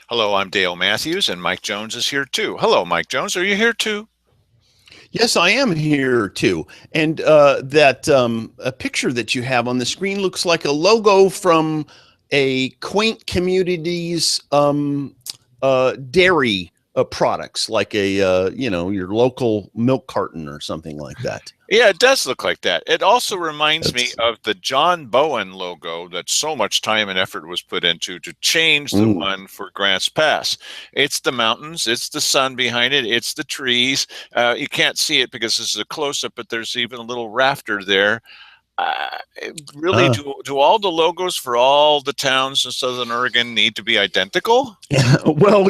Hello, I'm Dale Matthews, and Mike Jones is here too. Hello, Mike Jones. Are you here too? Yes, I am here too. And that a picture that you have on the screen looks like a logo from a quaint community's dairy products, like a your local milk carton or something like that. Yeah, it does look like that. It also reminds me That's of the John Bowen logo that so much time and effort was put into to change the mm, one for Grants Pass. It's the mountains, it's the sun behind it, it's the trees. You can't see it because this is a close up, but there's even a little rafter there. Uh, really, uh, do all the logos for all the towns in Southern Oregon need to be identical? well,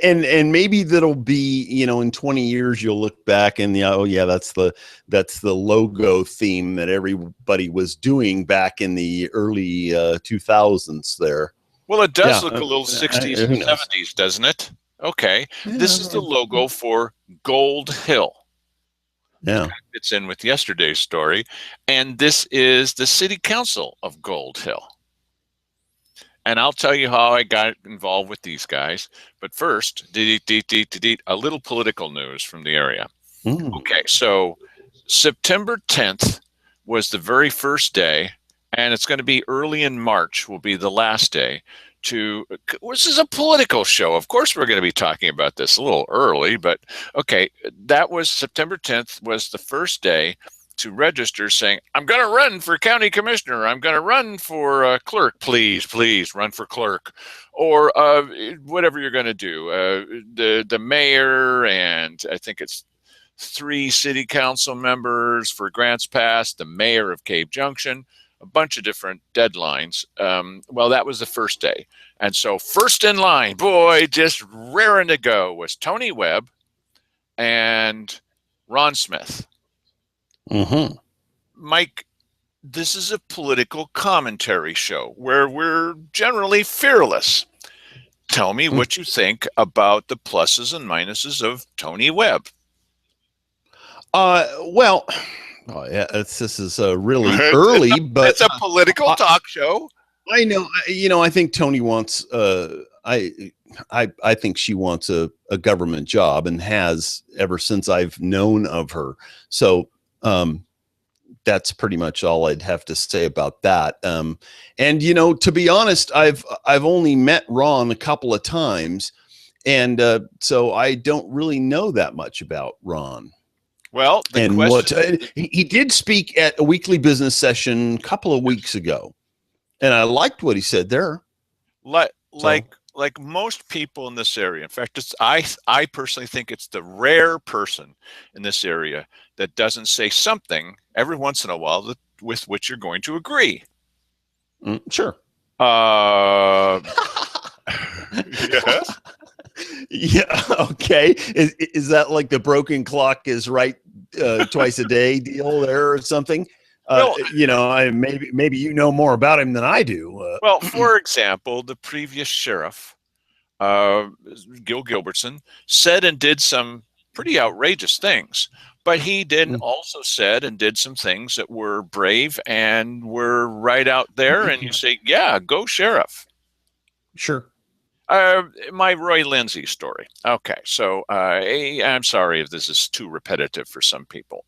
and maybe that'll be, in 20 years you'll look back and oh yeah, that's the logo theme that everybody was doing back in the early 2000s there. Well, it does Yeah, look a little 60s and who knows? 70s, doesn't it? Okay. This is the Yeah, logo for Gold Hill. yeah. Fits in with yesterday's story. And this is the city council of Gold Hill. And I'll tell you how I got involved with these guys. But first, a little political news from the area. Mm. Okay, so September 10th was the very first day, and it's going to be early in March, will be the last day. This is a political show. Of course, we're going to be talking about this a little early, but okay, that was September 10th, was the first day to register saying, I'm going to run for county commissioner. I'm going to run for clerk. Please run for clerk, or whatever you're going to do. The mayor, and I think it's 3 city council members for Grants Pass, the mayor of Cave Junction, a bunch of different deadlines. Well, that was the first day. And so first in line, boy, just raring to go, was Tony Webb and Ron Smith. Mm-hmm. Mike, this is a political commentary show where we're generally fearless. Tell me what you think about the pluses and minuses of Tony Webb. Well, oh, yeah, this is really early, but It's a political talk show. I know, I think Tony wants, I think she wants a government job and has ever since I've known of her. So, that's pretty much all I'd have to say about that. And to be honest, I've only met Ron a couple of times, and so I don't really know that much about Ron. Well, the And question, he did speak at a weekly business session a couple of weeks ago, and I liked what he said there. like So, like most people in this area. In fact, I personally think it's the rare person in this area that doesn't say something every once in a while with which you're going to agree. sure. Uh, yes. Yeah. Okay. Is that like the broken clock is right twice a day deal there or something? Well, I maybe you know more about him than I do. well, for example, the previous sheriff, uh, Gil Gilbertson, said and did some pretty outrageous things. But he then also said and did some things that were brave and were right out there. And you say, yeah, go sheriff. Sure. My Roy Lindsay story. Okay, so I'm sorry if this is too repetitive for some people.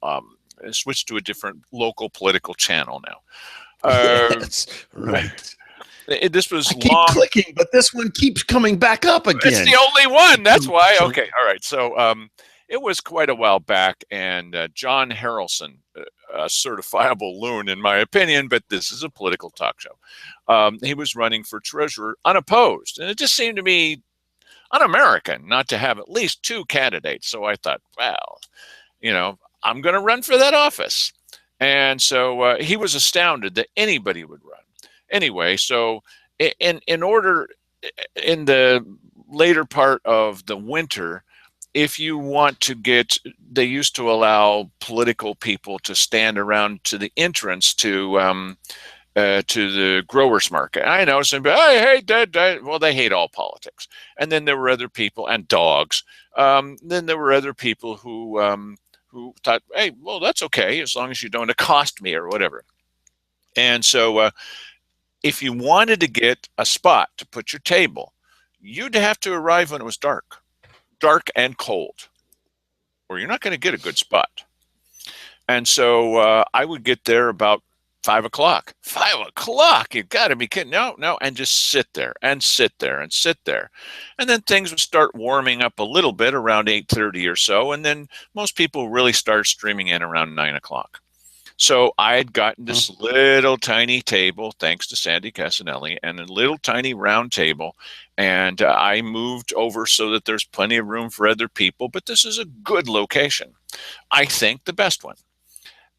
Switch to a different local political channel now. Yes. Right. This was I keep long. clicking, but this one keeps coming back up It's again. the only one. That's why. Okay, all right. So it was quite a while back, and John Harrelson, a certifiable loon in my opinion, but this is a political talk show. He was running for treasurer unopposed, and it just seemed to me un-American not to have at least 2 candidates. So I thought, well, I'm going to run for that office. And so he was astounded that anybody would run. Anyway, so in order, in the later part of the winter, if you want to they used to allow political people to stand around to the entrance to the growers market. I know somebody, I hate that. Well, they hate all politics. And then there were other people and dogs. Then there were other people who thought, hey, well, that's okay as long as you don't accost me or whatever. And so if you wanted to get a spot to put your table, you'd have to arrive when it was dark and cold, or you're not going to get a good spot. And so I would get there about 5 o'clock. 5 o'clock? You got to be kidding! No, no, and just sit there and sit there and sit there, and then things would start warming up a little bit around 8:30 or so, and then most people really start streaming in around 9 o'clock. So I had gotten this little tiny table, thanks to Sandy Casanelli, and a little tiny round table. And I moved over so that there's plenty of room for other people. But this is a good location. I think the best one.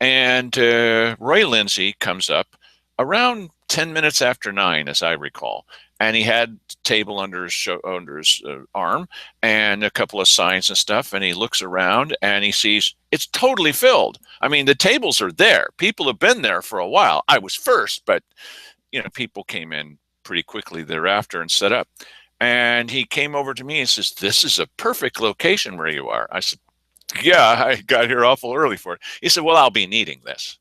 And Roy Lindsay comes up around 10 minutes after 9, as I recall. And he had a table under his arm and a couple of signs and stuff. And he looks around and he sees it's totally filled. I mean, the tables are there. People have been there for a while. I was first, but people came in pretty quickly thereafter and set up. And he came over to me and says, "This is a perfect location where you are." I said, "Yeah, I got here awful early for it." He said, "Well, I'll be needing this."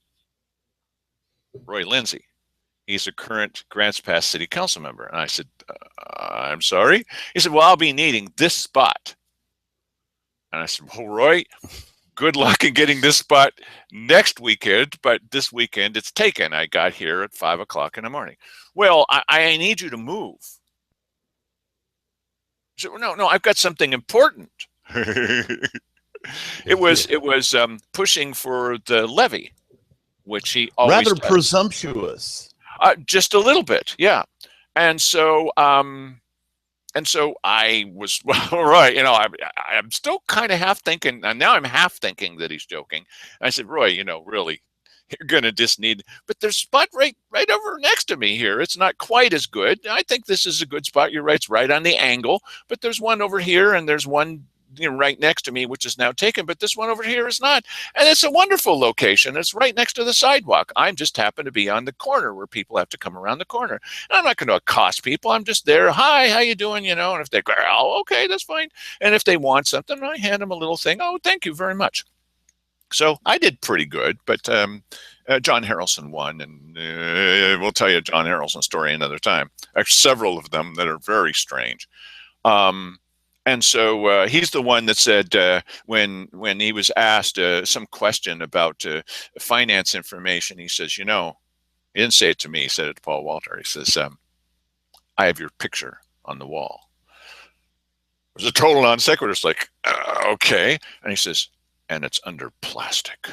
Roy Lindsay. He's a current Grants Pass City Council member. And I said, "I'm sorry?" He said, "Well, I'll be needing this spot." And I said, "Well, Roy, good luck in getting this spot next weekend, but this weekend it's taken. I got here at 5 o'clock in the morning." "Well, I need you to move." I said, "No, I've got something important." It was pushing for the levy, which he always rather does. Presumptuous. Just a little bit, yeah. And so I was, well, right. I'm still kind of half thinking, and now I'm half thinking that he's joking. I said, "Roy, really, you're gonna just need." But there's a spot right over next to me here. It's not quite as good. I think this is a good spot. You're right. It's right on the angle. But there's one over here, and there's one right next to me, which is now taken, but this one over here is not. And it's a wonderful location. It's right next to the sidewalk. I just happen to be on the corner where people have to come around the corner. And I'm not going to accost people. I'm just there. "Hi, how you doing?" And if they go, "Oh, okay, that's fine." And if they want something, I hand them a little thing. "Oh, thank you very much." So I did pretty good, but John Harrelson won, and we'll tell you John Harrelson's story another time. Actually, several of them that are very strange. And so he's the one that said when he was asked some question about finance information, he says, he didn't say it to me, he said it to Paul Walter. He says, "I have your picture on the wall." It was a total non sequitur. It's like, okay. And he says, "And it's under plastic."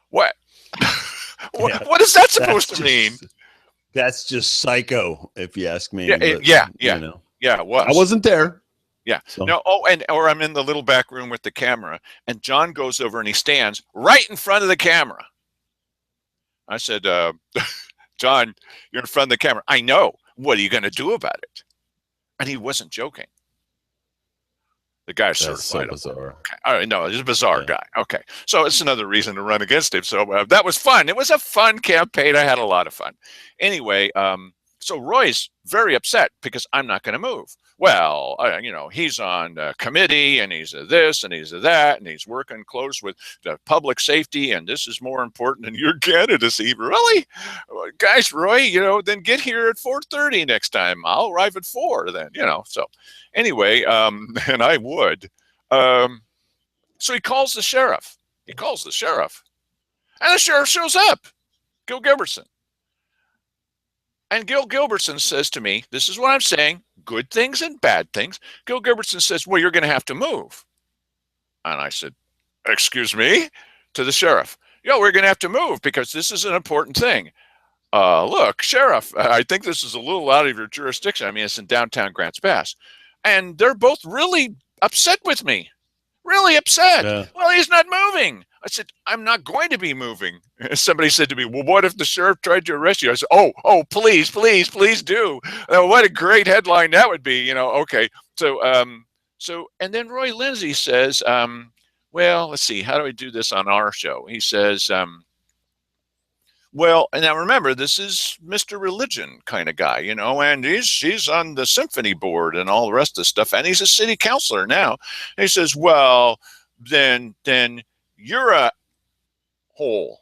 What? What is that supposed to mean? That's just psycho, if you ask me. Yeah, but, yeah. Yeah, it was. I wasn't there. Yeah. So. No. Oh, or I'm in the little back room with the camera, and John goes over and he stands right in front of the camera. I said, "John, you're in front of the camera." "I know. What are you going to do about it?" And he wasn't joking. The guy's certified. So bizarre. Okay. No, he's a bizarre guy. Okay. So it's another reason to run against him. So that was fun. It was a fun campaign. I had a lot of fun. Anyway, so Roy's very upset because I'm not going to move. Well, he's on committee, and he's a this and he's a that, and he's working close with the public safety, and this is more important than your candidacy. Really? Guys, Roy, then get here at 4:30 next time. I'll arrive at 4 then, So anyway, and I would. So he calls the sheriff. And the sheriff shows up, Gil Gilbertson. And Gil Gilbertson says to me, this is what I'm saying, good things and bad things. Gil Gilbertson says, "Well, you're going to have to move." And I said, "Excuse me?" To the sheriff. "Yeah, we're going to have to move because this is an important thing." "Look, Sheriff, I think this is a little out of your jurisdiction." I mean, it's in downtown Grants Pass. And they're both really upset with me. Really upset. Yeah. "Well, he's not moving." I said, "I'm not going to be moving." Somebody said to me, "Well, what if the sheriff tried to arrest you?" I said, Oh, please do. What a great headline that would be, Okay. So, and then Roy Lindsay says, well, let's see, how do I do this on our show? He says, well, and now remember, this is Mr. Religion kind of guy, and he's on the symphony board and all the rest of the stuff, and he's a city councilor now. And he says, "Well, then you're a hole."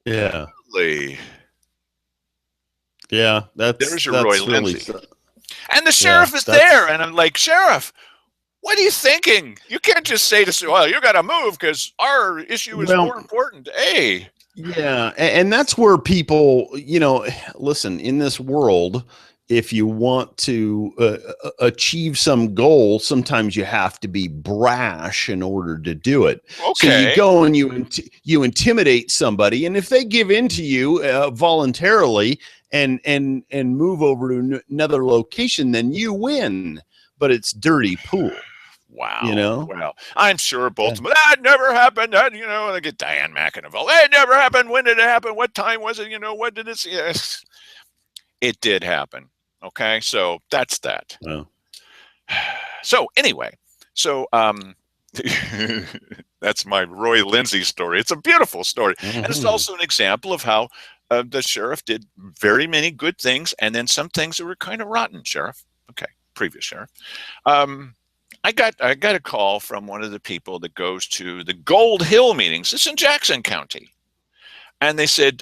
Yeah. Really? Yeah, There's your Roy that's really, Lindsay. And the yeah, sheriff is there. And I'm like, Sheriff, what are you thinking? You can't just say to, well, you got to move because our issue is well, more important. Hey. yeah, and that's where people, listen, in this world, if you want to achieve some goal, sometimes you have to be brash in order to do it. So you Okay. go and you intimidate somebody, and if they give in to you voluntarily and move over to another location, then you win. But it's dirty pool, Wow. know? Well, I'm sure both Yeah. of them. That never happened. That, they get Diane Mack involved. It never happened. When did it happen? What time was it? What did it? Yes, it did happen. Okay, so that's that. Well, So anyway, so that's my Roy Lindsay story. It's a beautiful story, and it's also an example of how the sheriff did very many good things, and then some things that were kind of rotten. Sheriff, okay, previous sheriff. I got a call from one of the people that goes to the Gold Hill meetings. It's in Jackson County, and they said,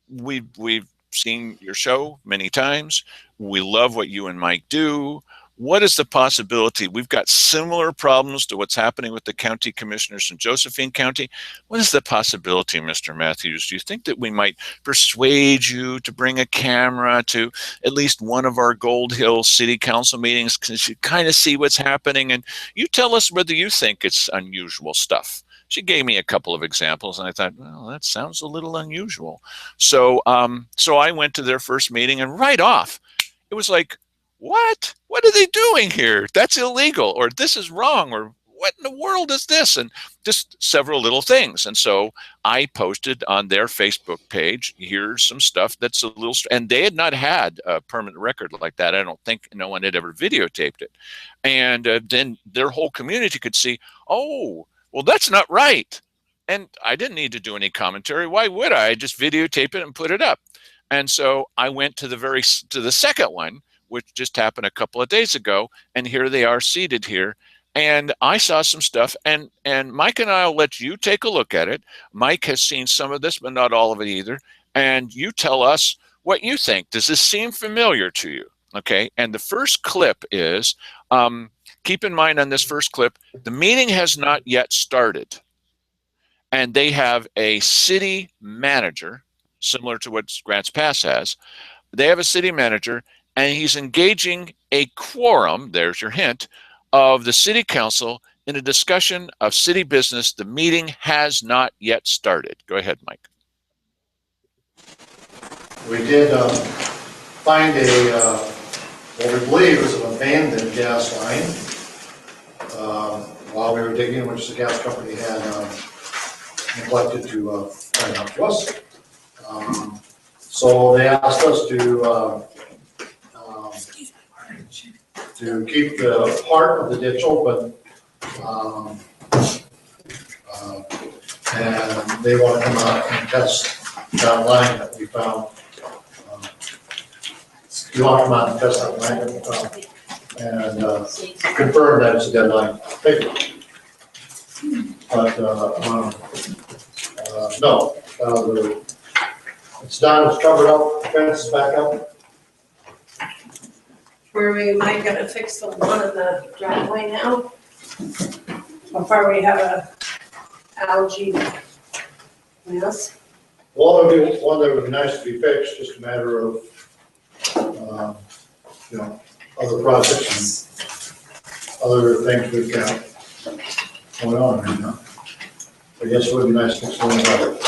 we've seen your show many times. We love what you and Mike do. What is the possibility? We've got similar problems to what's happening with the county commissioners in Josephine County. What is the possibility, Mr. Matthews? Do you think that we might persuade you to bring a camera to at least one of our Gold Hill City Council meetings, because you kind of see what's happening, and you tell us whether you think it's unusual stuff? She gave me a couple of examples, and I thought, well, that sounds a little unusual. So I went to their first meeting, and right off, it was like, what? What are they doing here? That's illegal, or this is wrong, or what in the world is this? And just several little things. And so I posted on their Facebook page, here's some stuff that's a little, and they had not had a permanent record like that. I don't think no one had ever videotaped it. And then their whole community could see, oh, well, that's not right. And I didn't need to do any commentary. Why would I? Just videotape it and put it up. And so I went to the second one, which just happened a couple of days ago, and here they are seated here. And I saw some stuff, and Mike and I'll let you take a look at it. Mike has seen some of this, but not all of it either. And you tell us what you think. Does this seem familiar to you? Okay. And the first clip is, keep in mind on this first clip, the meeting has not yet started. And they have a city manager, similar to what Grants Pass has. They have a city manager, and he's engaging a quorum, there's your hint, of the city council in a discussion of city business. The meeting has not yet started. Go ahead, Mike. We did find what we believe is an abandoned gas line while we were digging, which the gas company had neglected to point out to us. So they asked us to keep the part of the ditch open, and they want to come out and test that line that we found. We want to come out and test that line that we found and confirm that it's a dead line. But no, it's done. It's covered up. The fence is back up. Where we might gotta fix the one in the driveway now, before we have a algae mess. Well, there would be one that would be nice to be fixed, just a matter of, other projects and other things we've got going on right now. But yes, it would be nice to fix one better.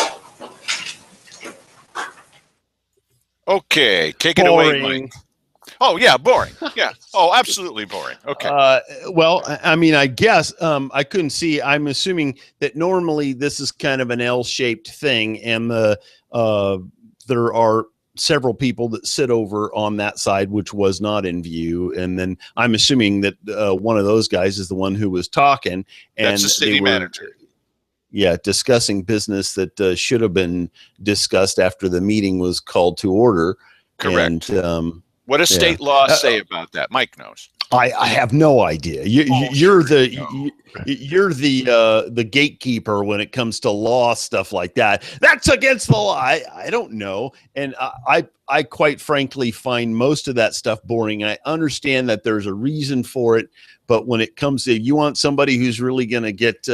Okay, take it away, Mike. Oh yeah, boring. Yeah. Oh, absolutely boring. Okay. Well, I mean, I guess I couldn't see. I'm assuming that normally this is kind of an L-shaped thing, and there are several people that sit over on that side, which was not in view. And then I'm assuming that one of those guys is the one who was talking. And that's the city manager. Yeah, discussing business that should have been discussed after the meeting was called to order. Correct. And, what does state law say about that? Mike knows. I have no idea. You're sure you know. you're the gatekeeper when it comes to law stuff like that. That's against the law. I don't know, and I quite frankly find most of that stuff boring. I understand that there's a reason for it, but when it comes to you want somebody who's really going to get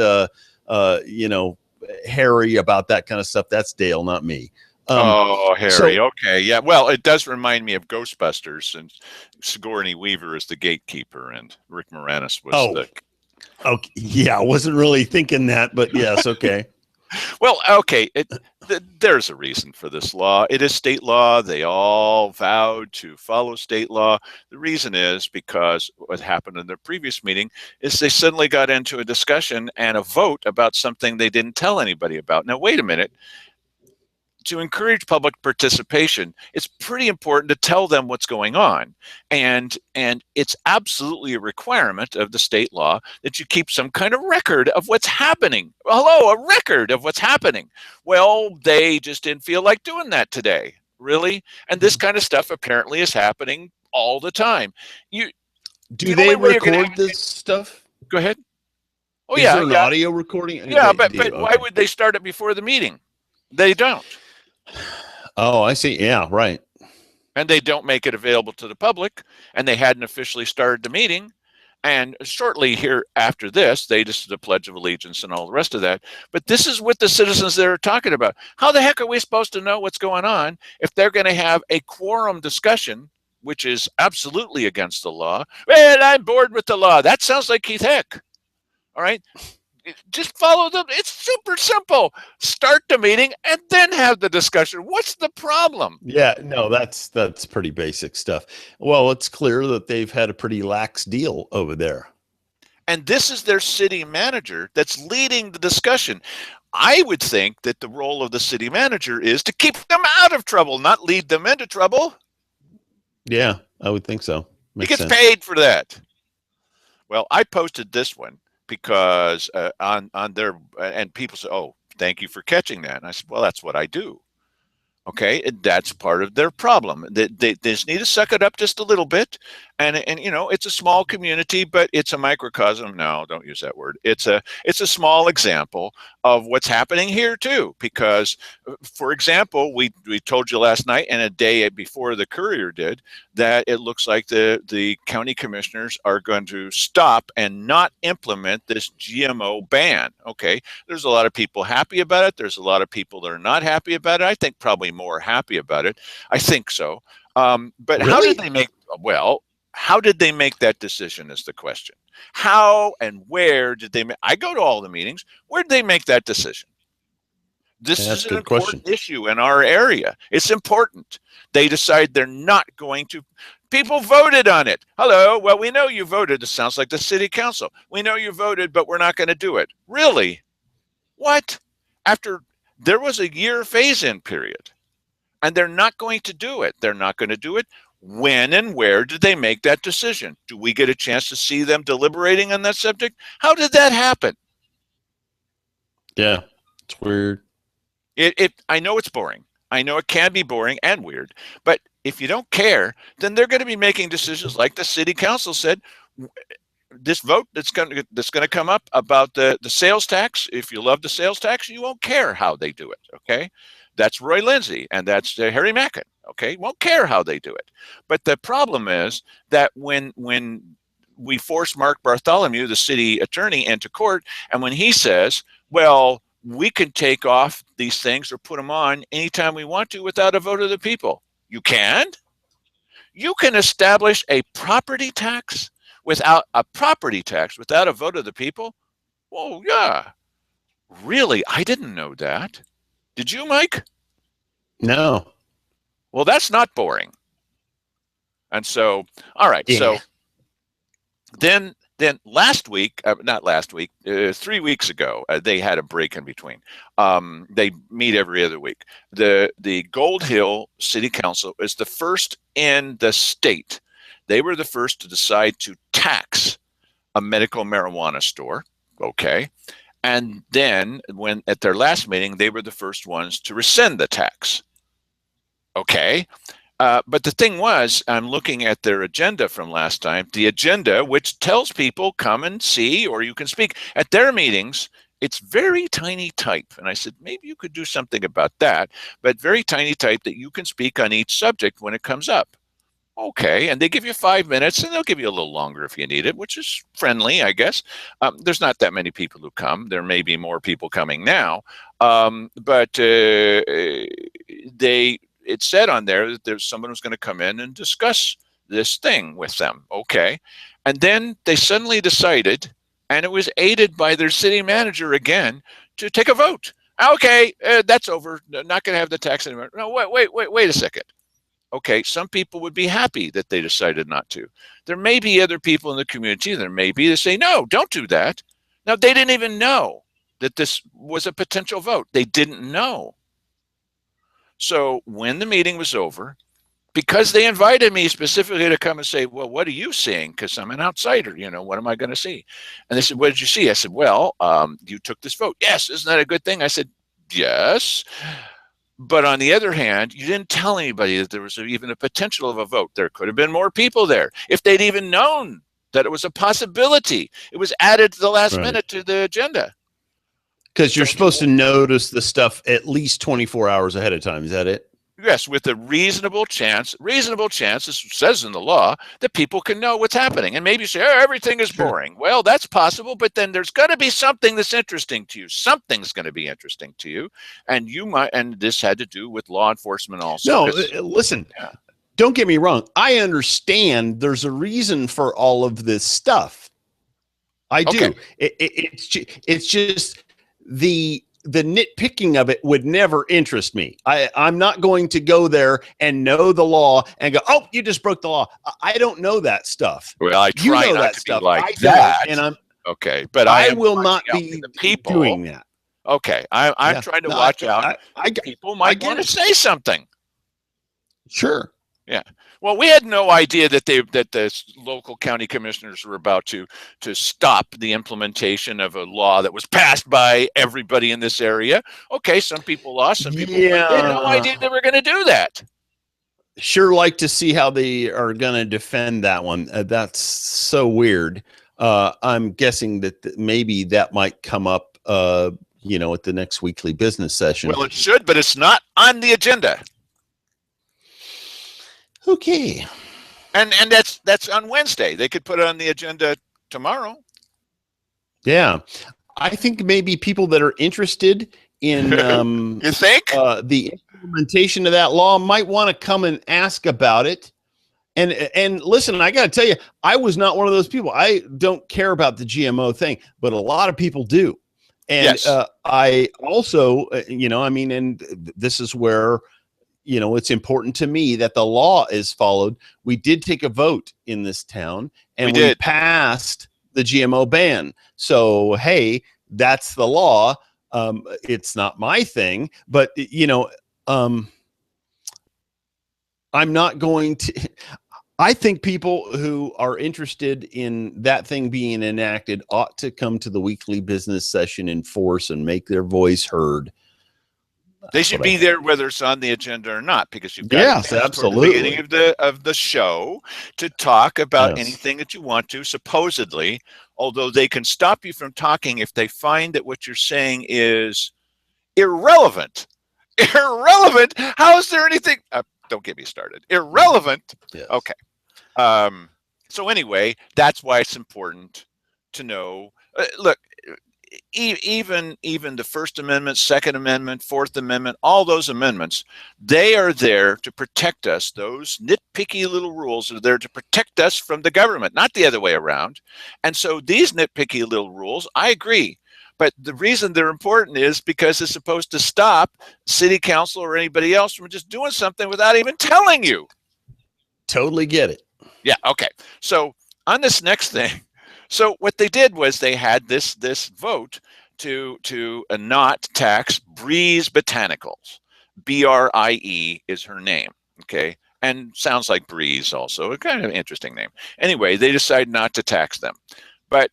hairy about that kind of stuff, that's Dale, not me. Oh, Harry. So Okay. Yeah. Well, it does remind me of Ghostbusters, since Sigourney Weaver is the gatekeeper and Rick Moranis was oh, okay, yeah, I wasn't really thinking that, but yes, okay. Well, okay. There's a reason for this law. It is state law. They all vowed to follow state law. The reason is because what happened in their previous meeting is they suddenly got into a discussion and a vote about something they didn't tell anybody about. Now, wait a minute. To encourage public participation, it's pretty important to tell them what's going on. And it's absolutely a requirement of the state law that you keep some kind of record of what's happening. Hello, a record of what's happening. Well, they just didn't feel like doing that today. Really? And this kind of stuff apparently is happening all the time. Do they record this stuff? Go ahead. Oh, Is there an audio recording? Yeah, but why would they start it before the meeting? They don't. Oh, I see. Yeah, right. And they don't make it available to the public, and they hadn't officially started the meeting. And shortly here after this, they just did the Pledge of Allegiance and all the rest of that. But this is what the citizens there are talking about. How the heck are we supposed to know what's going on if they're going to have a quorum discussion, which is absolutely against the law? Well, I'm bored with the law. That sounds like Keith Heck. All right. Just follow them. It's super simple. Start the meeting and then have the discussion. What's the problem? Yeah, no, that's pretty basic stuff. Well, it's clear that they've had a pretty lax deal over there. And this is their city manager that's leading the discussion. I would think that the role of the city manager is to keep them out of trouble, not lead them into trouble. Yeah, I would think so. He gets paid for that. Well, I posted this one because on their, and people say, oh, thank you for catching that. And I said, well, that's what I do. Okay, and that's part of their problem. They just need to suck it up just a little bit, and it's a small community, but it's a microcosm. No, don't use that word. It's a small example of what's happening here too. Because, for example, we told you last night and a day before the Courier did that it looks like the county commissioners are going to stop and not implement this GMO ban. Okay, there's a lot of people happy about it. There's a lot of people that are not happy about it. I think probably more happy about it. I think so. But really? How did they make? Well, how did they make that decision is the question. How and where did they make? I go to all the meetings. Where did they make that decision? This is an important issue in our area. It's important. They decide they're not going to. People voted on it. Hello. Well, we know you voted. It sounds like the city council. We know you voted, but we're not going to do it. Really? What? After there was a year phase-in period, and they're not going to do it. They're not going to do it. When and where did they make that decision? Do we get a chance to see them deliberating on that subject? How did that happen? Yeah, it's weird. I know it's boring. I know it can be boring and weird, but if you don't care, then they're going to be making decisions like the city council said. This vote that's going to come up about the sales tax. If you love the sales tax, you won't care how they do it. Okay, that's Roy Lindsay and that's Harry Mackin. Okay, won't care how they do it. But the problem is that when we force Mark Bartholomew, the city attorney, into court, and when he says, well, we can take off these things or put them on anytime we want to without a vote of the people. You can? You can establish a property tax without a vote of the people? Well, yeah. Really? I didn't know that. Did you, Mike? No. Well, that's not boring. And so, all right. Yeah. So then last week, not last week, 3 weeks ago, they had a break in between. They meet every other week. The Gold Hill City Council is the first in the state. They were the first to decide to tax a medical marijuana store. Okay. And then when at their last meeting, they were the first ones to rescind the tax. Okay. But the thing was, I'm looking at their agenda from last time, the agenda, which tells people come and see, or you can speak at their meetings. It's very tiny type. And I said, maybe you could do something about that, but very tiny type that you can speak on each subject when it comes up. Okay, and they give you 5 minutes, and they'll give you a little longer if you need it, which is friendly, I guess. There's not that many people who come. There may be more people coming now, but it said on there that there's someone who's going to come in and discuss this thing with them. Okay, and then they suddenly decided, and it was aided by their city manager again, to take a vote. Okay, that's over. Not going to have the tax anymore. No, wait a second. Okay, some people would be happy that they decided not to. There may be other people in the community, there may be that say, no, don't do that. Now, they didn't even know that this was a potential vote. They didn't know. So when the meeting was over, because they invited me specifically to come and say, well, what are you seeing? Because I'm an outsider, what am I going to see? And they said, what did you see? I said, well, you took this vote. Yes, isn't that a good thing? I said, yes. But on the other hand, you didn't tell anybody that there was even a potential of a vote. There could have been more people there. If they'd even known that it was a possibility, it was added to the last minute to the agenda. Because you're supposed to notice the stuff at least 24 hours ahead of time. Is that it? Yes, with a reasonable chance, this says in the law, that people can know what's happening. And maybe you say, oh, everything is boring. Well, that's possible, but then there's going to be something that's interesting to you. Something's going to be interesting to you. And and this had to do with law enforcement also. No, listen, don't get me wrong. I understand there's a reason for all of this stuff. I do. Okay. It's just the nitpicking of it would never interest me. I'm not going to go there and know the law and go, oh, you just broke the law. I don't know that stuff. Well, I try you know not that to stuff. be like I that. And I'm okay, but I will not be doing that. Okay, I'm trying to watch out. People might want to say something. Sure. Yeah. Well, we had no idea that the local county commissioners were about to stop the implementation of a law that was passed by everybody in this area. Okay, some people lost, some people won. They had no idea they were going to do that. Sure like to see how they are going to defend that one. That's so weird. I'm guessing that maybe that might come up, at the next weekly business session. Well, it should, but it's not on the agenda. Okay. And that's on Wednesday. They could put it on the agenda tomorrow. Yeah. I think maybe people that are interested in you think? The implementation of that law might want to come and ask about it. And listen, I got to tell you, I was not one of those people. I don't care about the GMO thing, but a lot of people do. And yes. I also, and this is where it's important to me that the law is followed. We did take a vote in this town and we passed the GMO ban. So, hey, that's the law. It's not my thing, but I'm not going to, I think people who are interested in that thing being enacted ought to come to the weekly business session in force and make their voice heard. They should be there whether it's on the agenda or not, because you've got absolutely the beginning of the show to talk about anything that you want to, supposedly, although they can stop you from talking if they find that what you're saying is irrelevant. Irrelevant? How is there anything? Don't get me started. Irrelevant? Yes. Okay. So anyway, that's why it's important to know. Look, even the First Amendment, Second Amendment, Fourth Amendment, all those amendments, they are there to protect us. Those nitpicky little rules are there to protect us from the government, not the other way around. And so these nitpicky little rules, I agree. But the reason they're important is because it's supposed to stop city council or anybody else from just doing something without even telling you. Totally get it. Yeah, okay. So on this next thing, so what they did was they had this vote to not tax Breeze Botanicals. BRIE is her name, okay? And sounds like Breeze also, a kind of interesting name. Anyway, they decided not to tax them. But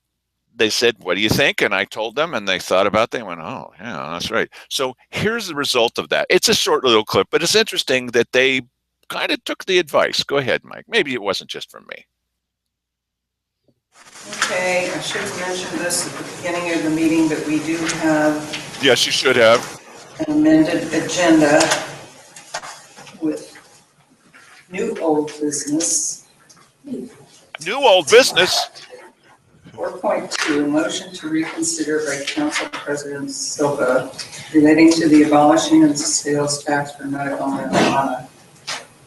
they said, what do you think? And I told them, and they thought about it. They went, oh, yeah, that's right. So here's the result of that. It's a short little clip, but it's interesting that they kind of took the advice. Go ahead, Mike. Maybe it wasn't just from me. Okay, I should have mentioned this at the beginning of the meeting, but we do have Yes, you should have. an amended agenda with new old business. New old business. 4.2, motion to reconsider by Council President Silva relating to the abolishing of the sales tax for medical marijuana.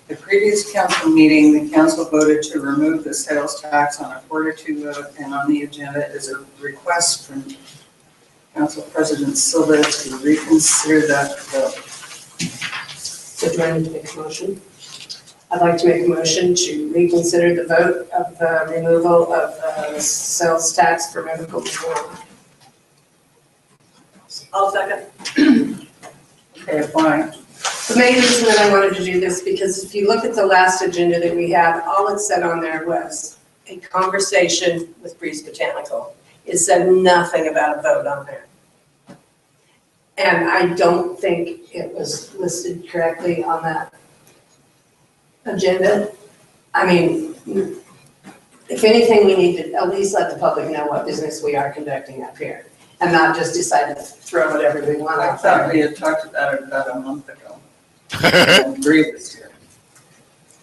The previous council meeting, the council voted to remove the sales tax on a 4-2 vote, and on the agenda is a request from Council President Silva to reconsider that vote. So do I need to make a motion? I'd like to make a motion to reconsider the vote of the removal of the sales tax for medical marijuana. I'll second. Okay, why? The main reason that I wanted to do this, because if you look at the last agenda that we had, all it said on there was a conversation with Breeze Botanical. It said nothing about a vote on there. And I don't think it was listed correctly on that agenda. I mean, if anything, we need to at least let the public know what business we are conducting up here and not just decide to throw whatever we want I out thought there. we had talked about it about a month ago. And Bree was here.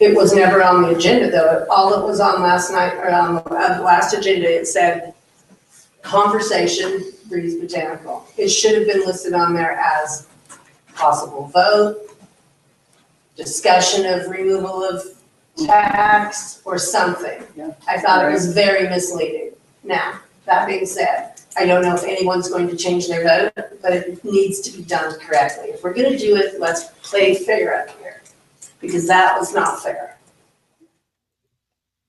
It was never on the agenda though. All it was on last night, or on the last agenda, it said conversation, Breeze Botanical. It should have been listed on there as possible vote, discussion of removal of tax or something. Yeah. I thought it was very misleading. Now, that being said, I don't know if anyone's going to change their vote, but it needs to be done correctly. If we're gonna do it, let's play fair up here, because that was not fair.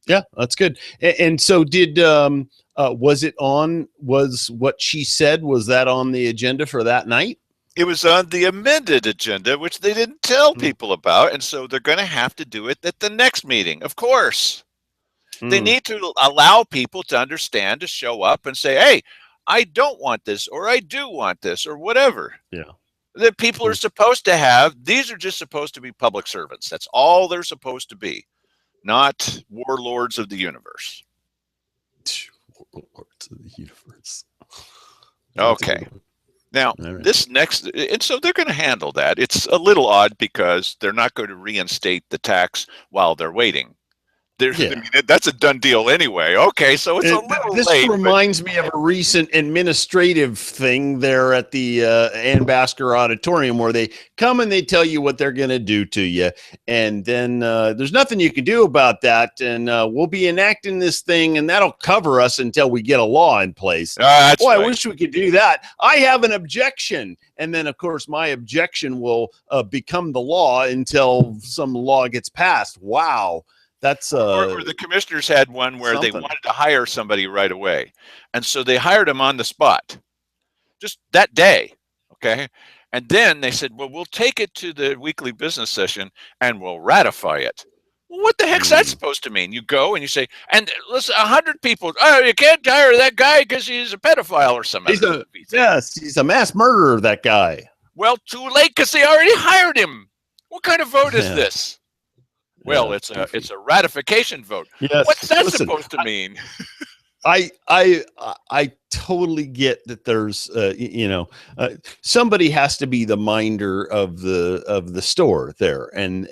Yeah, that's good. And so did, was what she said, was that on the agenda for that night? It was on the amended agenda, which they didn't tell people about, and so they're going to have to do it at the next meeting, of course. They need to allow people to understand, to show up and say, hey, I don't want this, or I do want this, or whatever. Yeah. That people are supposed to have. These are just supposed to be public servants. That's all they're supposed to be, not warlords of the universe. Warlords of the universe. Okay. Now, this next, and so they're going to handle that. It's a little odd because they're not going to reinstate the tax while they're waiting. I mean, that's a done deal anyway. Okay, so it's a little this late. This reminds me of a recent administrative thing there at the Ann Basker Auditorium, where they come and they tell you what they're going to do to you, and then there's nothing you can do about that, and we'll be enacting this thing, and that'll cover us until we get a law in place. That's Boy, right. I wish we could do that. I have an objection, and then, of course, my objection will become the law until some law gets passed. Wow. That's or the commissioners had one where they wanted to hire somebody right away, and so they hired him on the spot, just that day. Okay, and then they said, "Well, we'll take it to the weekly business session and we'll ratify it." Well, what the heck's that supposed to mean? You go and you say, "And listen, 100 people. Oh, you can't hire that guy because he's a pedophile or something." Yes, he's a mass murderer. That guy. Well, too late because they already hired him. What kind of vote is this? Well, it's a ratification vote. Yes. What's that supposed to mean? I totally get that. There's somebody has to be the minder of the store there, and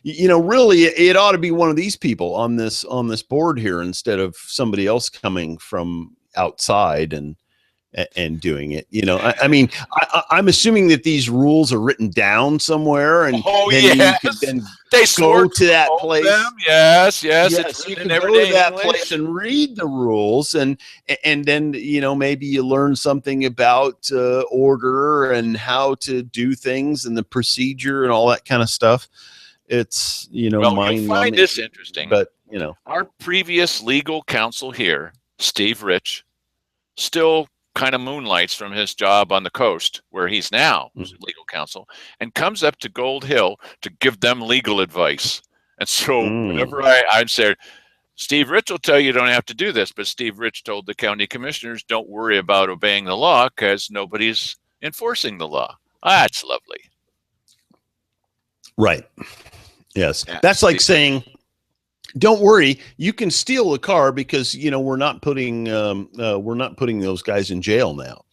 really it ought to be one of these people on this board here instead of somebody else coming from outside and doing it. I mean, I'm assuming that these rules are written down somewhere, and then you could then go to that place. Yes, it's you can go to that place and read the rules, and then maybe you learn something about order and how to do things and the procedure and all that kind of stuff. It's mind-numbing. You'll find this interesting, but our previous legal counsel here, Steve Rich, still kind of moonlights from his job on the coast where he's now legal counsel, and comes up to Gold Hill to give them legal advice. And so whenever I'd say, Steve Rich will tell you don't have to do this, but Steve Rich told the county commissioners, don't worry about obeying the law because nobody's enforcing the law. That's lovely. Right. Yes. Yeah. That's like saying, don't worry, you can steal a car because, you know, we're not putting those guys in jail now.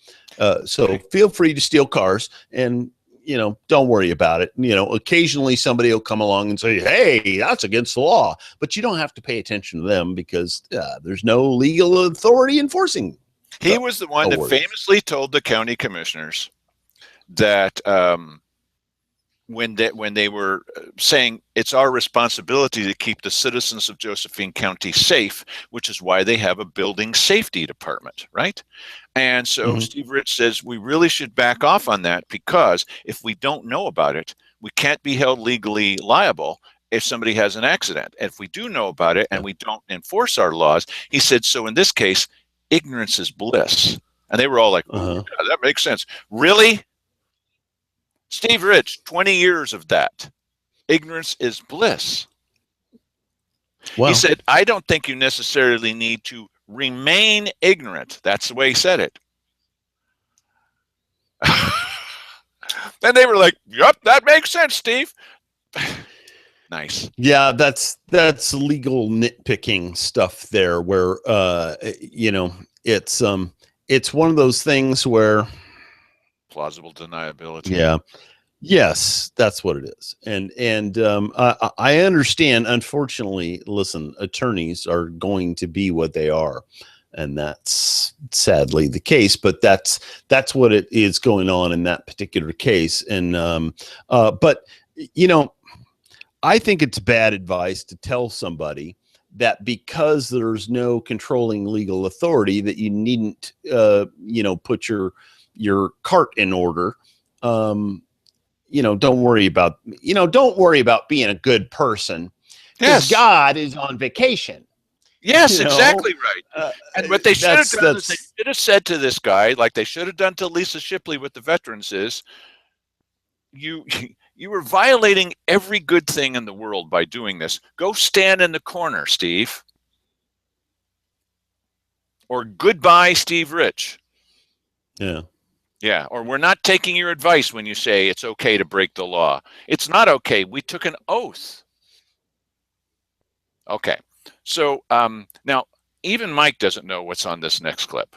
So feel free to steal cars and, you know, don't worry about it. You know, occasionally somebody will come along and say, hey, that's against the law, but you don't have to pay attention to them because there's no legal authority enforcing. He was the one that famously told the county commissioners that when they were saying it's our responsibility to keep the citizens of Josephine County safe, which is why they have a building safety department, right? And so Steve Rich says we really should back off on that, because if we don't know about it, we can't be held legally liable if somebody has an accident. And if we do know about it and we don't enforce our laws, he said, so in this case, ignorance is bliss. And they were all like, yeah, that makes sense. Really? Steve Rich, 20 years of that. Ignorance is bliss. Well, he said, I don't think you necessarily need to remain ignorant. That's the way he said it. And they were like, yep, that makes sense, Steve. Nice. Yeah, that's legal nitpicking stuff there where, you know, it's one of those things where plausible deniability. Yeah. Yes, that's what it is. And I understand, unfortunately, listen, attorneys are going to be what they are. And that's sadly the case, but that's what it is going on in that particular case. And but you know, I think it's bad advice to tell somebody that because there's no controlling legal authority that you needn't you know, put your cart in order. You know, don't worry about being a good person. Yes, God is on vacation. Yes, exactly right. And what they should have done is they should have said to this guy, like they should have done to Lisa Shipley with the veterans, is you were violating every good thing in the world by doing this. Go stand in the corner, Steve. Or goodbye, Steve Rich. Yeah. Yeah, or we're not taking your advice when you say it's okay to break the law. It's not okay. We took an oath. Okay. So now even Mike doesn't know what's on this next clip.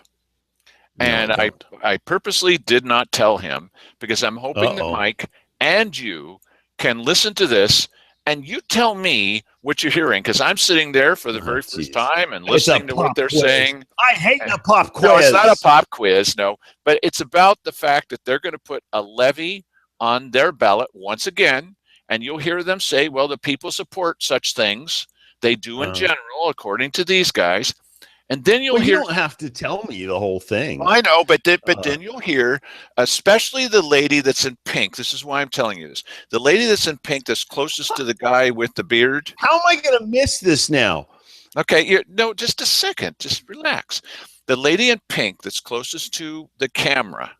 And I purposely did not tell him because I'm hoping that Mike and you can listen to this and you tell me what you're hearing, because I'm sitting there for the very first time and listening to what they're saying. I hate the pop quiz. No, it's not a pop quiz, no. But it's about the fact that they're going to put a levy on their ballot once again, and you'll hear them say, well, the people support such things. They do in general, according to these guys. And then you'll hear. You don't have to tell me the whole thing. I know, but then you'll hear, especially the lady that's in pink. This is why I'm telling you this. The lady that's in pink, that's closest to the guy with the beard. How am I going to miss this now? Okay, no, just a second. Just relax. The lady in pink that's closest to the camera,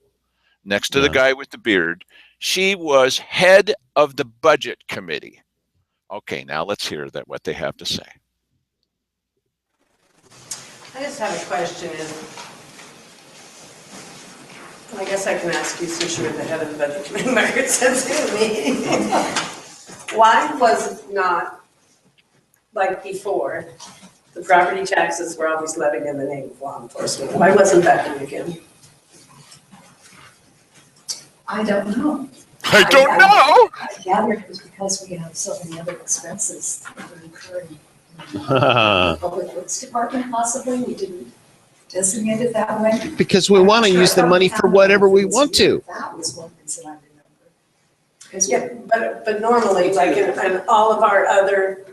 next to the guy with the beard, she was head of the budget committee. Okay, now let's hear what they have to say. I just have a question, and I guess I can ask you since you were the head of the budget committee. Margaret said to me, why was it not like before? The property taxes were always levied in the name of law enforcement. Why wasn't that done again? I don't know. I gather it was because we have so many other expenses that were incurring. Public Works Department, possibly. We didn't designate it that way. Because we want to use the money for whatever we want to. That was one reason I remember. Yeah, but normally, like in all of our other,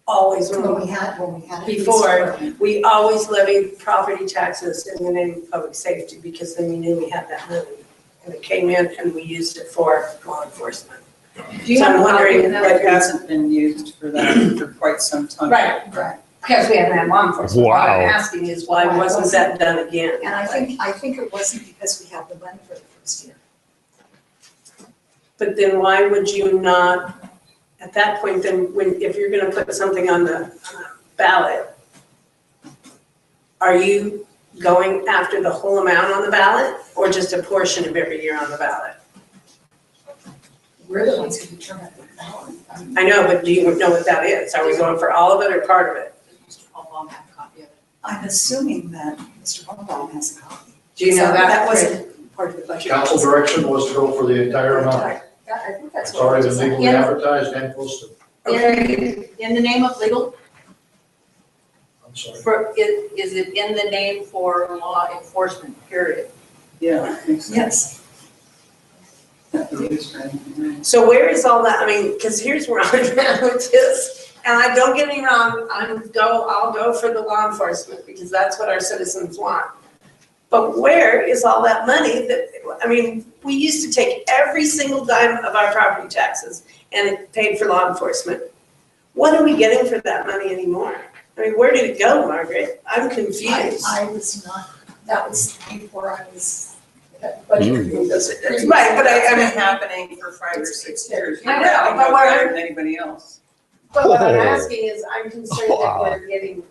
always when we had before, we always levied property taxes in the name of public safety because then we knew we had that money. And it came in and we used it for law enforcement. So I'm wondering that it hasn't been used for that for quite some time. Right. Because we haven't had law enforcement. Wow. What I'm asking is why wasn't that done again? And I think it wasn't because we had the money for the first year. But then why would you not, at that point, then if you're going to put something on the ballot, are you going after the whole amount on the ballot or just a portion of every year on the ballot? We're the ones who determine the amount. I know, but do you know what that is? Are we going for all of it or part of it? Mr. Paul have a copy of it. I'm assuming that Mr. Holmbaum has a copy. Do you know So that? That wasn't part of the budget. Council direction was to go for the entire amount. I think that's It's what. already it been was. legally advertised and posted. In the name of legal, I'm sorry. is it in the name for law enforcement, period? Yeah, I think so. Yes. That is right. So where is all that? I mean, because here's where I'm at with this. And don't get me wrong, I'll go for the law enforcement because that's what our citizens want. But where is all that money that, I mean, we used to take every single dime of our property taxes and it paid for law enforcement. What are we getting for that money anymore? I mean, where did it go, Margaret? I'm confused. I was not, that was before I was. Budget review does it. Right, but That's I been mean, happening for 5 or 6 years. I know, You but we're- better than anybody else. but what I'm asking is, I'm concerned that we're getting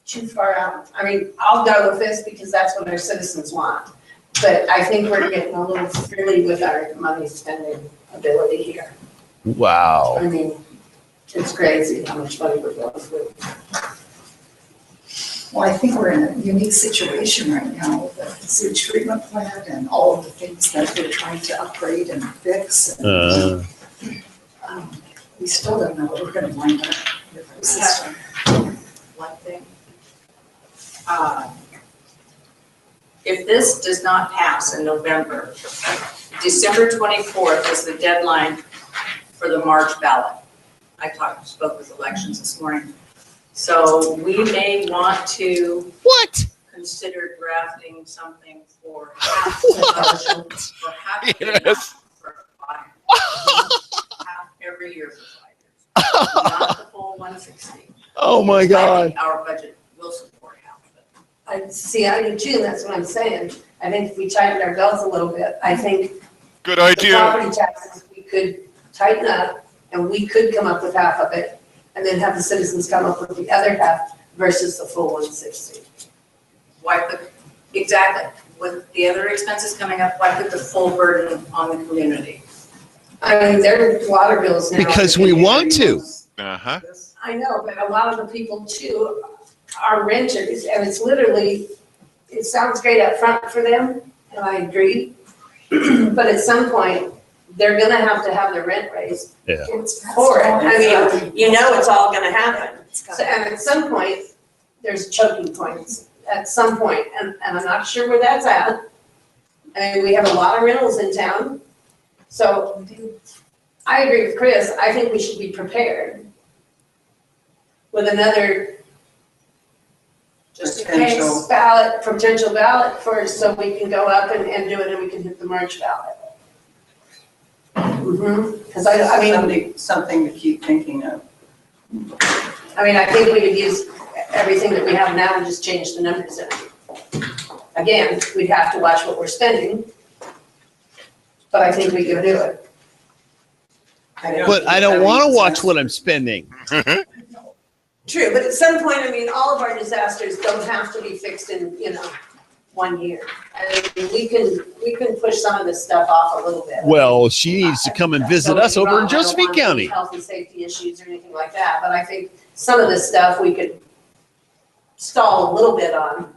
too far out. I mean, I'll go with this because that's what our citizens want. But I think we're getting a little frilly with our money spending ability here. Wow. I mean, it's crazy how much money we're going through. Well, I think we're in a unique situation right now with the sewage treatment plant and all of the things that we're trying to upgrade and fix. And, we still don't know what we're gonna wind up with our system. One thing. If this does not pass in November, December 24th is the deadline for the March ballot. I spoke with elections this morning. So we may want to consider drafting something for half the budget, for half the amount, Yes. for 5 half every year for 5 years, not the full 160. Oh my I God. think our budget will support half of it. I do too, that's what I'm saying. I think if we tightened our belts a little bit, I think Good the idea. property taxes, we could tighten up and we could come up with half of it and then have the citizens come up with the other half versus the full 160. Why put, exactly, with the other expenses coming up, why put the full burden on the community? I mean, their water bills now. Because we want to. Uh-huh. I know, but a lot of the people too are renters and it's literally, it sounds great up front for them and I agree. But at some point, they're gonna have to have their rent raised for it. I mean, you know it's all gonna happen. So, and at some point, there's choking points at some point, and I'm not sure where that's at. I mean, we have a lot of rentals in town. So I agree with Chris, I think we should be prepared with another Potential. potential ballot for, so we can go up and do it and we can hit the March ballot. Because I mean, Something to keep thinking of. I think we could use everything that we have now and just change the numbers in it. Again, we'd have to watch what we're spending, but I think we can do it. But I don't want to watch what I'm spending. True, but at some point, I mean, all of our disasters don't have to be fixed in, 1 year. I mean, we can push some of this stuff off a little bit. Well, she needs to come and visit us over in Josephine County. Health and safety issues or anything like that, but I think some of this stuff we could stall a little bit on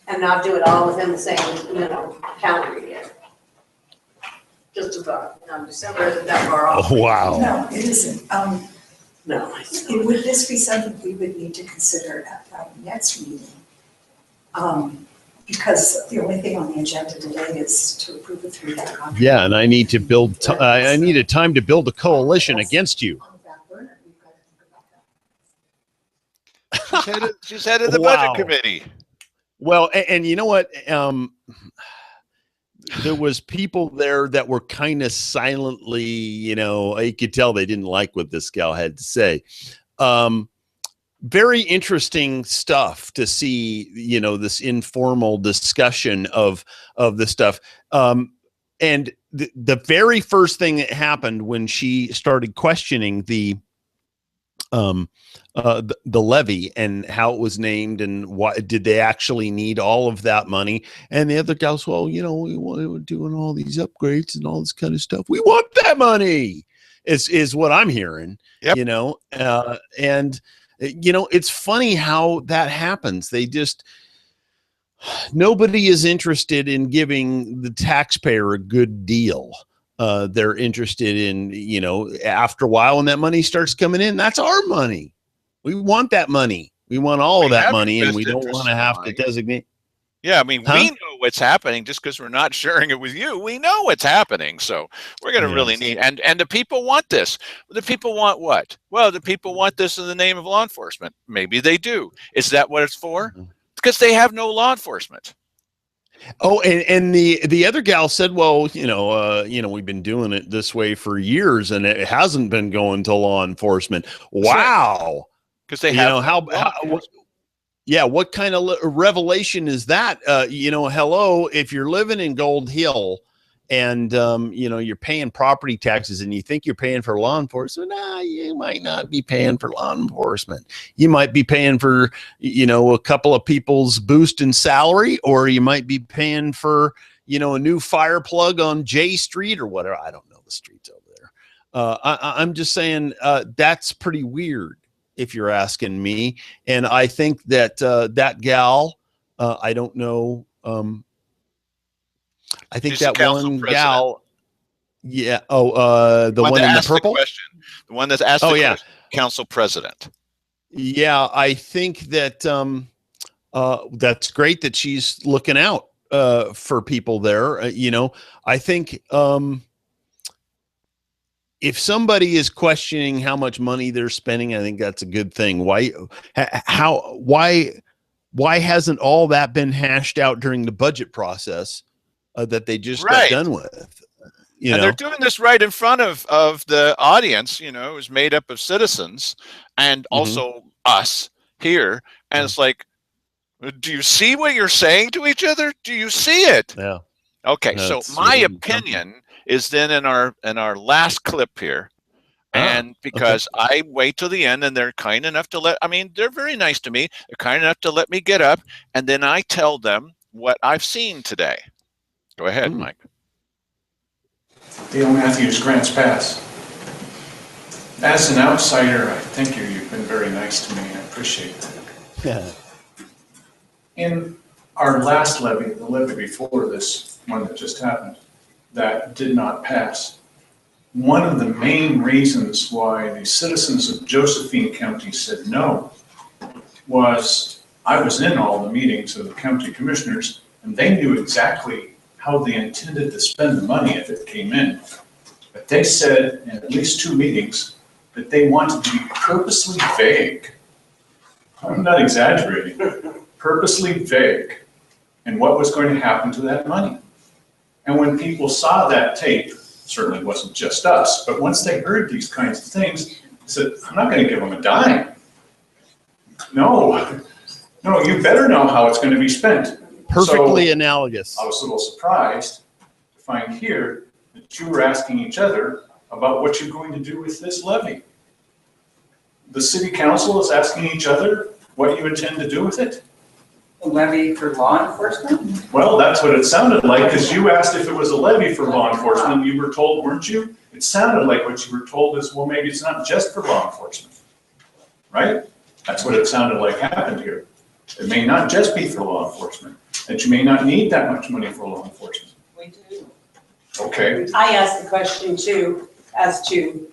and not do it all within the same, calendar year. Just a thought. No, December isn't that far off. Oh, wow. No, it isn't. No. Would this be something we would need to consider at our next meeting? Because the only thing on the agenda today is to approve a 3-year contract. Yeah, and I need to build, I needed time to build a coalition against you. On the back burner, we've got to think about that. She's head of the Wow. budget committee. Well, and you know what? There was people there that were kind of silently, you could tell they didn't like what this gal had to say. Very interesting stuff to see, this informal discussion of the stuff. And the very first thing that happened when she started questioning the the levy and how it was named and why did they actually need all of that money? And the other gals, well, we were doing all these upgrades and all this kind of stuff. We want that money is what I'm hearing. Yep. And it's funny how that happens. Nobody is interested in giving the taxpayer a good deal. They're interested in, after a while when that money starts coming in, that's our money. We want that money. We want all of that money, and we don't want to have to designate. Yeah, I mean, we know what's happening just because we're not sharing it with you. We know what's happening. So we're going to really need, and the people want this. The people want what? Well, the people want this in the name of law enforcement. Maybe they do. Is that what it's for? Because they have no law enforcement. Oh, and the other gal said, well, we've been doing it this way for years, and it hasn't been going to law enforcement. Wow. Because they have what kind of revelation is that? Hello, if you're living in Gold Hill and, you're paying property taxes and you think you're paying for law enforcement, you might not be paying for law enforcement. You might be paying for, a couple of people's boost in salary, or you might be paying for, a new fire plug on J Street or whatever. I don't know the streets over there. I'm just saying that's pretty weird, if you're asking me. And I think that that gal, I don't know. I think that one gal. Yeah. Oh, the one in the purple. The one that's asked the question, council president. Yeah, I think that that's great that she's looking out for people there. I think if somebody is questioning how much money they're spending, I think that's a good thing. Why hasn't all that been hashed out during the budget process that they just got done with? And they're doing this right in front of the audience. It was made up of citizens and also us here. And it's like, do you see what you're saying to each other? Do you see it? Yeah. Okay. So my opinion is then in our last clip here. And because I wait till the end and they're kind enough to they're very nice to me. They're kind enough to let me get up. And then I tell them what I've seen today. Go ahead, Mike. Dale Matthews, Grants Pass. As an outsider, I think you've been very nice to me. I appreciate that. Yeah. In our last levy, the levy before this one that just happened, that did not pass. One of the main reasons why the citizens of Josephine County said no was I was in all the meetings of the county commissioners, and they knew exactly how they intended to spend the money if it came in. But they said in at least 2 meetings that they wanted to be purposely vague. I'm not exaggerating. Purposely vague in what was going to happen to that money. And when people saw that tape, certainly it wasn't just us, but once they heard these kinds of things, they said, I'm not going to give them a dime. No, you better know how it's going to be spent. Perfectly analogous. I was a little surprised to find here that you were asking each other about what you're going to do with this levy. The city council is asking each other what you intend to do with it. A levy for law enforcement? Well, that's what it sounded like, because you asked if it was a levy for law enforcement, and you were told, weren't you? It sounded like what you were told is, well, maybe it's not just for law enforcement, right? That's what it sounded like happened here. It may not just be for law enforcement, that you may not need that much money for law enforcement. We do. Okay. I asked the question too, as to,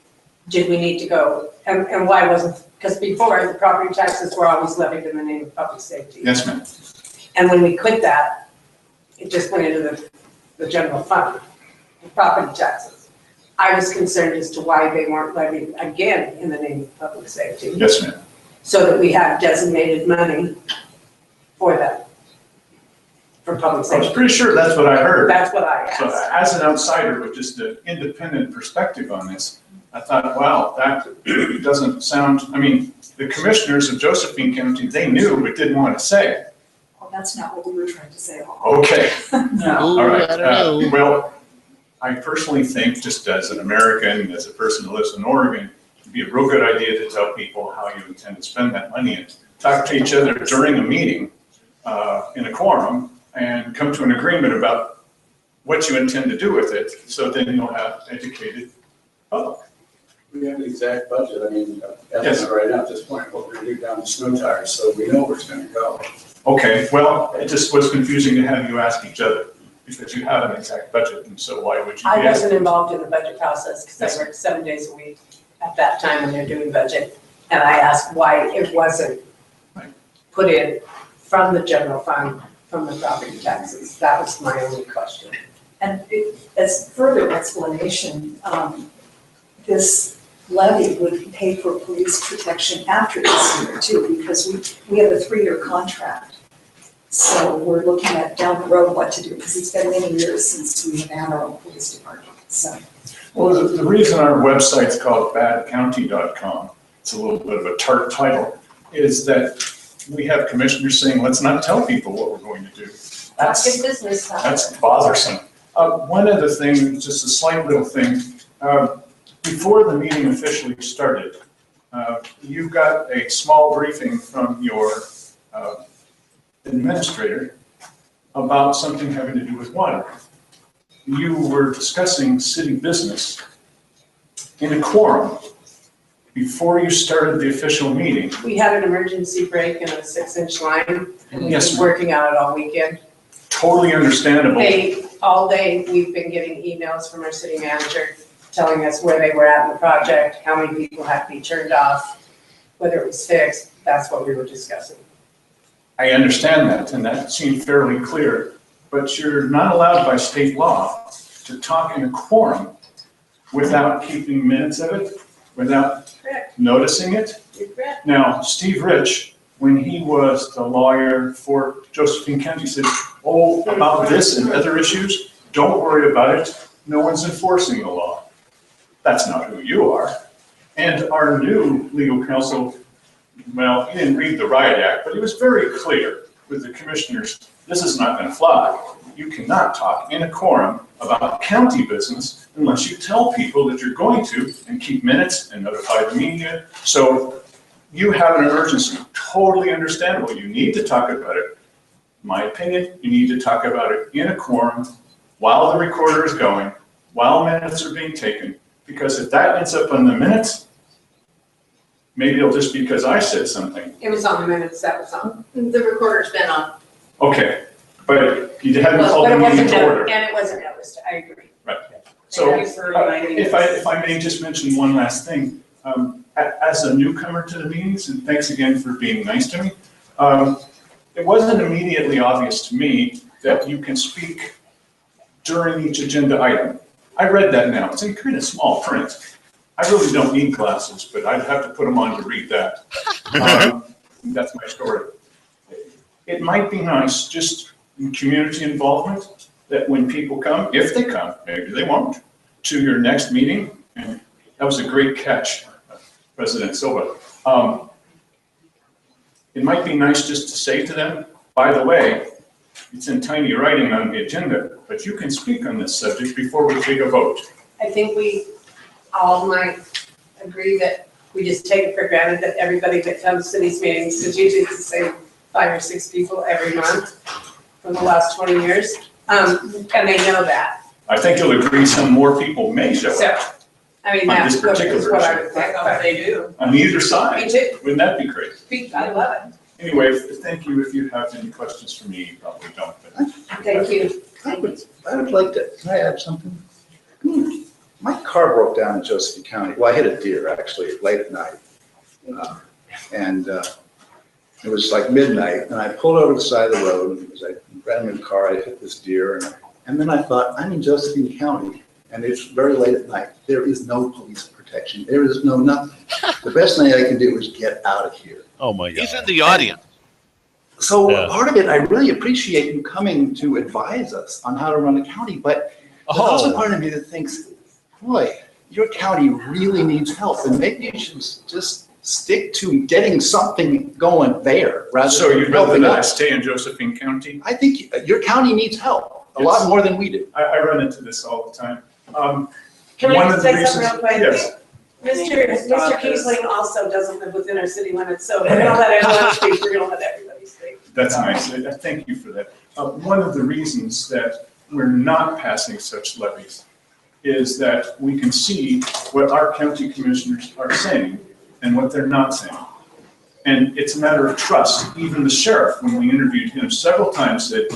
did we need to go? And why wasn't, because before, the property taxes were always levied in the name of public safety. Yes, ma'am. And when we quit that, it just went into the general fund, the property taxes. I was concerned as to why they weren't levied again in the name of public safety. Yes, ma'am. So that we have designated money for that, for public I safety. was pretty sure that's what I heard. That's what I asked. So as an outsider with just an independent perspective on this, I thought, wow, that doesn't sound, the commissioners of Josephine County, they knew but didn't want to say. Well, that's not what we were trying to say at all. Okay. No. All right. Well, I personally think, just as an American, as a person who lives in Oregon, it'd be a real good idea to tell people how you intend to spend that money and talk to each other during a meeting in a quorum and come to an agreement about what you intend to do with it, so then you'll have educated public. We have the exact budget. I mean, Yes. right now at this point, what we're gonna do down to snow tires, so we know where it's gonna go. Okay, well, it just was confusing to have you ask each other, because you have an exact budget, and so why would you? I be asking? wasn't involved in the budget process because Yes. I worked 7 days a week at that time when they're doing budget. And I asked why it wasn't Right. put in from the general fund, from the property taxes. That was my only question. And as further explanation, this levy would pay for police protection after this year too, because we have a 3-year contract. So we're looking at down the road what to do, because it's been many years since we have had our own police department, so. Well, the reason our website's called badcounty.com, it's a little bit of a tart title, is that we have commissioners saying, let's not tell people what we're going to do. Good business. That's bothersome. One other thing, just a slight little thing, before the meeting officially started, you got a small briefing from your administrator about something having to do with water. You were discussing city business in a quorum before you started the official meeting. We had an emergency break in a 6-inch line and we've Yes, been ma'am. working on it all weekend. Totally understandable. All day, we've been getting emails from our city manager telling us where they were at in the project, how many people had to be turned off, whether it was fixed. That's what we were discussing. I understand that, and that seemed fairly clear, but you're not allowed by state law to talk in a quorum without keeping minutes of it, without Correct. noticing it. You're correct. Now, Steve Rich, when he was the lawyer for Josephine County, said, oh, about this and other issues, don't worry about it. No one's enforcing the law. That's not who you are. And our new legal counsel, well, he didn't read the Riot Act, but he was very clear with the commissioners, this is not going to fly. You cannot talk in a quorum about county business unless you tell people that you're going to and keep minutes and notify the media. So you have an emergency, totally understandable. You need to talk about it. In my opinion, you need to talk about it in a quorum while the recorder is going, while minutes are being taken, because if that ends up on the minutes, maybe it'll just be because I said something. It was on the minutes, that was on. The recorder's been on. Okay, but you hadn't called But the it meeting wasn't to order. and it wasn't noticed, I agree. So Thank you for reminding if us. I may just mention one last thing. As a newcomer to the meetings, and thanks again for being nice to me, it wasn't immediately obvious to me that you can speak during each agenda item. I read that now. It's in kind of small print. I really don't need glasses, but I'd have to put them on to read that. That's my story. It might be nice, just in community involvement, that when people come, if they come, maybe they won't, to your next meeting, and that was a great catch, President Silva. It might be nice just to say to them, by the way, it's in tiny writing on the agenda, but you can speak on this subject before we take a vote. I think we all might agree that we just take it for granted that everybody that comes to these meetings, because usually it's the same 5 or 6 people every month for the last 20 years, and they know that. I think you'll agree some more people may show So, up I mean, On that's this what particular I issue. would think, I but hope they do. on either side. me too. Wouldn't that be great? I love it. Anyway, thank you. If you have any questions for me, you probably don't. But Thank you. I would like to, can I add something? My car broke down in Josephine County. Well, I hit a deer actually late at night. And it was like midnight and I pulled over to the side of the road. It was a brand new car. I hit this deer and then I thought, I'm in Josephine County and it's very late at night. There is no police protection. There is no nothing. The best thing I can do is get out of here. Oh my God. He's in the audience. So Yeah. part of it, I really appreciate you coming to advise us on how to run a county, but there's also part of me that thinks, boy, your county really needs help, and maybe you should just stick to getting something going there rather so than you'd rather helping that I us. stay in Josephine County? I think your county needs help a lot more than we do. I run into this all the time. Can One I of just the say something real reasons- quick? Yes. Mr. Kiesling also doesn't live within our city limits, so we're gonna let everyone speak, we're gonna let everybody speak. That's nice. Thank you for that. One of the reasons that we're not passing such levies is that we can see what our county commissioners are saying and what they're not saying. And it's a matter of trust. Even the sheriff, when we interviewed him several times, said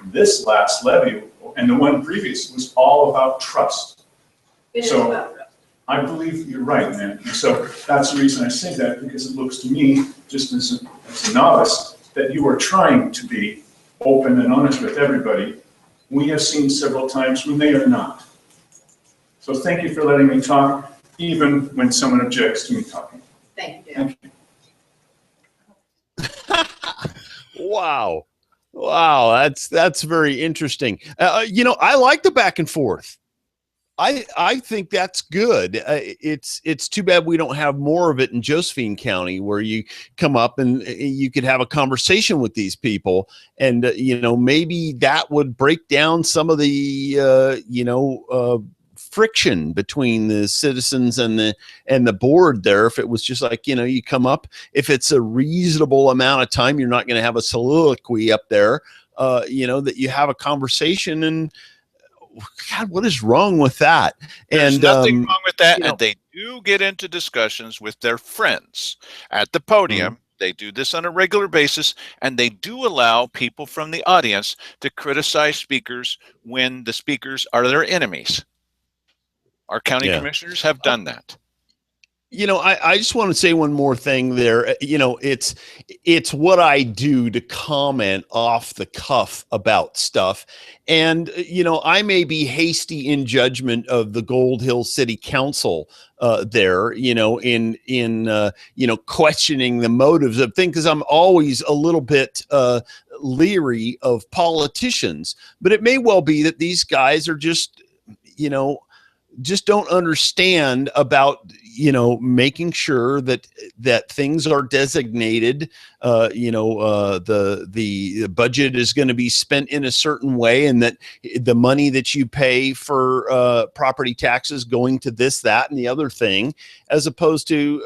this last levy and the one previous was all about trust. So I believe you're right, man. And so that's the reason I say that, because it looks to me, just as a novice, that you are trying to be open and honest with everybody. We have seen several times when they are not. So thank you for letting me talk, even when someone objects to me talking. Thank you. Thank you. Wow. That's very interesting. I like the back and forth. I think that's good. It's too bad we don't have more of it in Josephine County, where you come up and you could have a conversation with these people, and maybe that would break down some of the friction between the citizens and the board there. If it was just like, you come up, if it's a reasonable amount of time, you're not going to have a soliloquy up there, that you have a conversation. And God, what is wrong with that? There's And nothing wrong with that. And they do get into discussions with their friends at the podium. Mm-hmm. They do this on a regular basis, and they do allow people from the audience to criticize speakers when the speakers are their enemies. Our county commissioners have done that. I just want to say one more thing there. It's what I do to comment off the cuff about stuff. And, I may be hasty in judgment of the Gold Hill City Council there, in questioning the motives of things, because I'm always a little bit leery of politicians. But it may well be that these guys are just don't understand about making sure that things are designated. The budget is going to be spent in a certain way, and that the money that you pay for property taxes going to this, that, and the other thing, as opposed to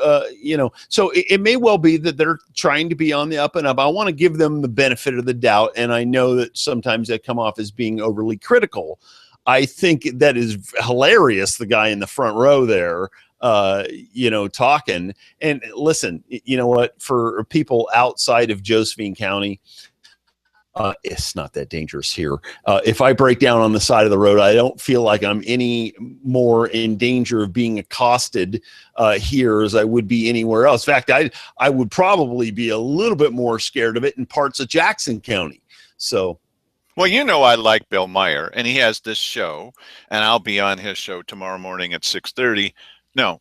So it may well be that they're trying to be on the up and up. I want to give them the benefit of the doubt, and I know that sometimes they come off as being overly critical. I think that is hilarious, the guy in the front row there, talking. And listen, you know what? For people outside of Josephine County, it's not that dangerous here. If I break down on the side of the road, I don't feel like I'm any more in danger of being accosted here as I would be anywhere else. In fact, I would probably be a little bit more scared of it in parts of Jackson County. So. Well, I like Bill Meyer, and he has this show, and I'll be on his show tomorrow morning at 6:30. No,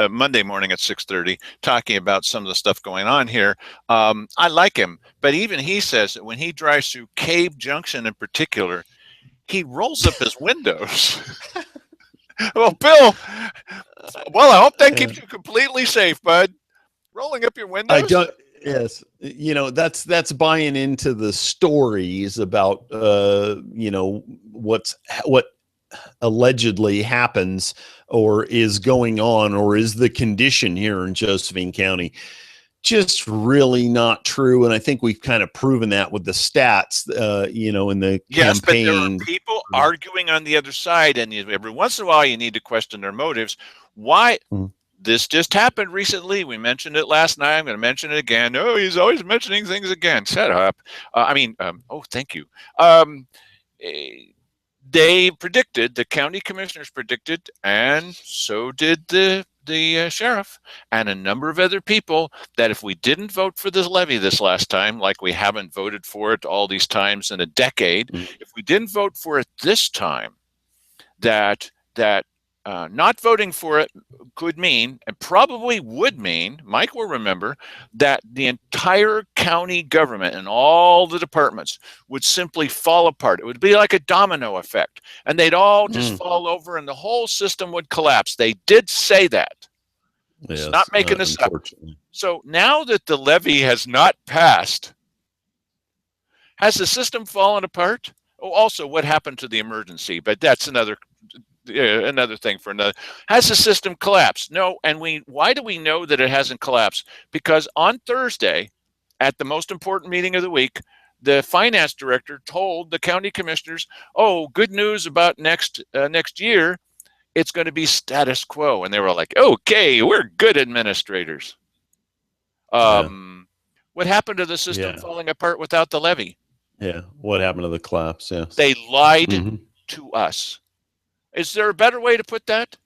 Monday morning at 6:30, talking about some of the stuff going on here. I like him, but even he says that when he drives through Cave Junction in particular, he rolls up his windows. Well, Bill, I hope that keeps you completely safe, bud. Rolling up your windows? I don't. Yes, that's buying into the stories about what allegedly happens or is going on or is the condition here in Josephine County. Just really not true, and I think we've kind of proven that with the stats. In the yes, campaign. But there are people arguing on the other side, and every once in a while you need to question their motives. Why? Mm. This just happened recently. We mentioned it last night. I'm going to mention it again. Oh, he's always mentioning things again. Shut up. Thank you. They predicted, the county commissioners predicted, and so did the sheriff and a number of other people, that if we didn't vote for this levy this last time, like we haven't voted for it all these times in a decade, if we didn't vote for it this time, that not voting for it could mean, and probably would mean, Mike will remember, that the entire county government and all the departments would simply fall apart. It would be like a domino effect, and they'd all just fall over and the whole system would collapse. They did say that. Yes, it's not making this up. So now that the levy has not passed, has the system fallen apart? Oh, also, what happened to the emergency? But that's another another thing for another. Has the system collapsed? No. And why do we know that it hasn't collapsed? Because on Thursday, at the most important meeting of the week, the finance director told the county commissioners, "Oh, good news about next year. It's going to be status quo." And they were like, "Okay, we're good administrators." What happened to the system falling apart without the levy? Yeah. What happened to the collapse? Yeah. They lied to us. Is there a better way to put that?